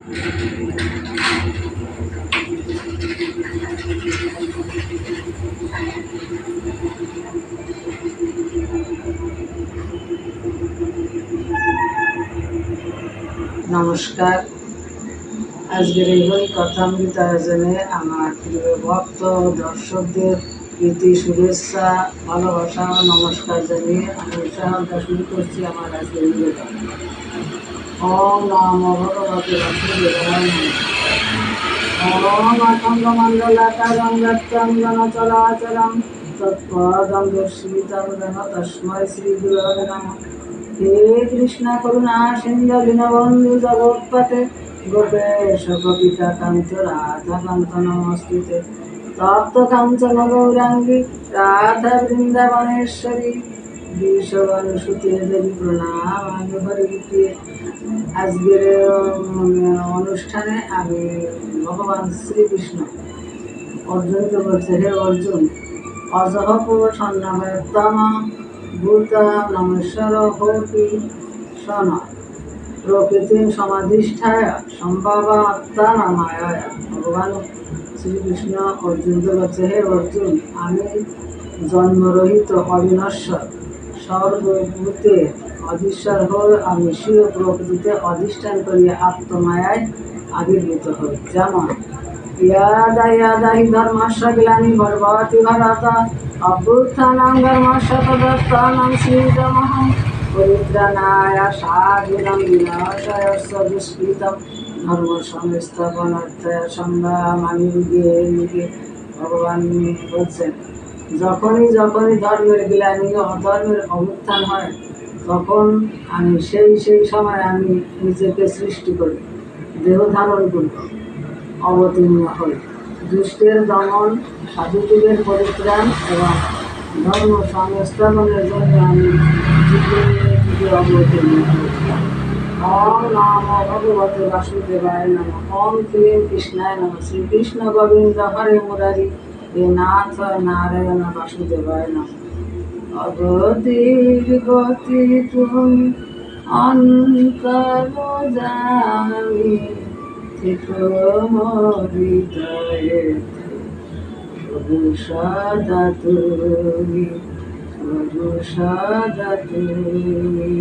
নমস্কার। আজকের এই বই কথামৃত আয়োজনে আমার প্রিয় ভক্ত দর্শকদের প্রীতি শুভেচ্ছা ভালোবাসা ও নমস্কার জানিয়ে আমি উৎসাহটা শুরু করছি আমার আজকের নিবেদন। ওম নমো ভগবতে বাসুদেবায় নমঃ। ওম অখণ্ড মণ্ডলাকারং ব্যক্তং চরাচরং তৎপদং দর্শিতং যেন তস্मै শ্রী গুরবে নমঃ। হে কৃষ্ণ করুণা সিন্ধু দীনবন্ধু জগৎপতে গোপেশ গোপিকা কান্ত রাধা কান্ত নমস্তুতে। তপ্ত কাঞ্চন গৌরাঙ্গী রাধা বৃন্দাবনেশ্বরী বিশ্ববনসুতে দেবী প্রণামামি হরিপ্রিয়ে। আজকের অনুষ্ঠানে আমি ভগবান শ্রীকৃষ্ণ অর্জুনকে বলছে, হে অর্জুন, অজহপুর সন্ন্যাবয়তম ভূতা নমেশ্বর হোপি শন প্রকৃতির সমাধিষ্ঠায় সম্ভবাত্মানামায়া। ভগবান শ্রীকৃষ্ণ অর্জুনকে বলছে, হে অর্জুন, আমি জন্মরহিত অবিনশ্বর সর্বভূতের অধীশ্বর হয়ে আমি স্বীয় প্রকৃতিতে অধিষ্ঠান করিয়া আত্মমায়ায় আবির্ভূত হই। যেমন ইয়াদা ইয়াদা হি ধর্মস্য গ্লানি ভবতি ভারত অভ্যুত্থানং ধর্মস্য তদাত্মানং সৃজমহং পরিত্রাণায় সাধুনাং বিনাশায়স্য দুষ্কৃতং ধর্ম সংস্থাপনার্থায় সংগ্রামামি যুগে যুগে। ভগবান বলছেন, যখনই যখনই ধর্মের গ্লানি অধর্মের অভ্যুত্থান হয়, তখন আমি সেই সময় আমি নিজেকে সৃষ্টি করি, দেহ ধারণ করি, অবতীর্ণ হই। দুষ্টের দমন, সাধুযুগের পরিত্রাণ এবং ধর্ম সংস্থাপনের জন্য আমি যুগে যুগে অবতীর্ণ হই। ওম নমো ভগবতে বাসুদেবায় নমঃ। ওম ক্লীং কৃষ্ণায় নমঃ। শ্রীকৃষ্ণ গোবিন্দ হরে মুরারি, হে নাথ নারায়ণ বাসুদেবায় নমঃ। অগতির গতি তুমি অন্তর্যামী, থেকো মোর হৃদয়ে, প্রভু সদা তুমি, প্রভু সদা তুমি।